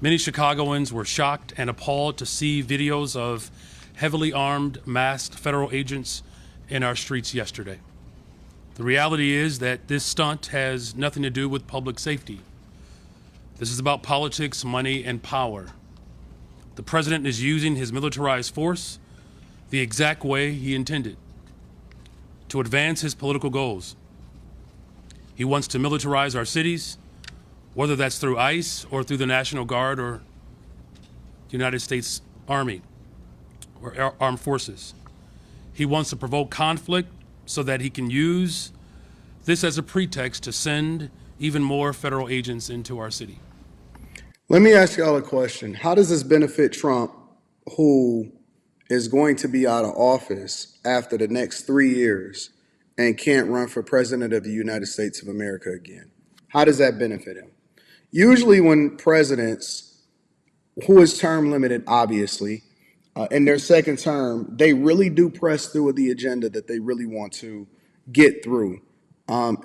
Many Chicagoans were shocked and appalled to see videos of heavily armed, masked federal agents in our streets yesterday. The reality is that this stunt has nothing to do with public safety. This is about politics, money, and power. The president is using his militarized force the exact way he intended, to advance his political goals. He wants to militarize our cities, whether that's through ICE or through the National Guard or the United States Army or armed forces. He wants to provoke conflict so that he can use this as a pretext to send even more federal agents into our city. Let me ask y'all a question. How does this benefit Trump, who is going to be out of office after the next 3 years and can't run for president of the United States of America again? How does that benefit him? Usually when presidents, who is term limited, obviously, in their second term, they really do press through the agenda that they really want to get through,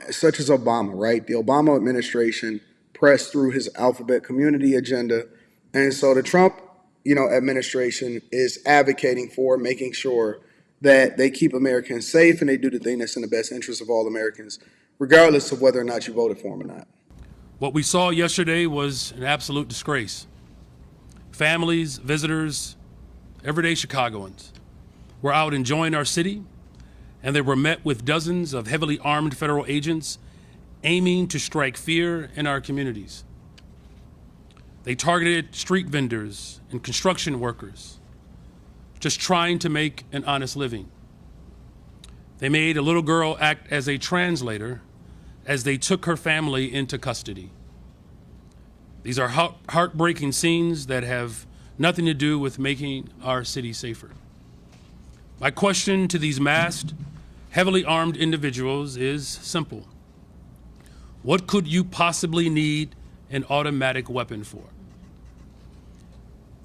such as Obama, right? The Obama administration pressed through his alphabet community agenda. And so the Trump, administration is advocating for making sure that they keep Americans safe and they do the thing that's in the best interest of all Americans, regardless of whether or not you voted for him or not. What we saw yesterday was an absolute disgrace. Families, visitors, everyday Chicagoans were out enjoying our city, and they were met with dozens of heavily armed federal agents aiming to strike fear in our communities. They targeted street vendors and construction workers, just trying to make an honest living. They made a little girl act as a translator as they took her family into custody. These are heartbreaking scenes that have nothing to do with making our city safer. My question to these masked, heavily armed individuals is simple. What could you possibly need an automatic weapon for?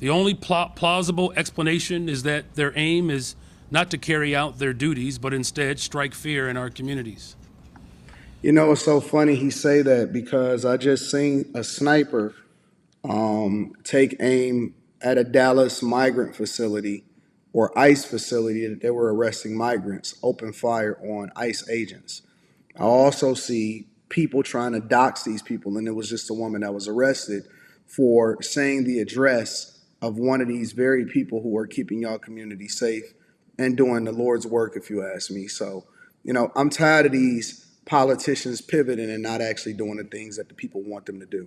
The only plausible explanation is that their aim is not to carry out their duties, but instead strike fear in our communities. You know, it's so funny he say that because I just seen a sniper take aim at a Dallas migrant facility or ICE facility that they were arresting migrants, open fire on ICE agents. I also see people trying to dox these people, and it was just a woman that was arrested for saying the address of one of these very people who are keeping y'all community safe and doing the Lord's work, if you ask me. So, I'm tired of these politicians pivoting and not actually doing the things that the people want them to do.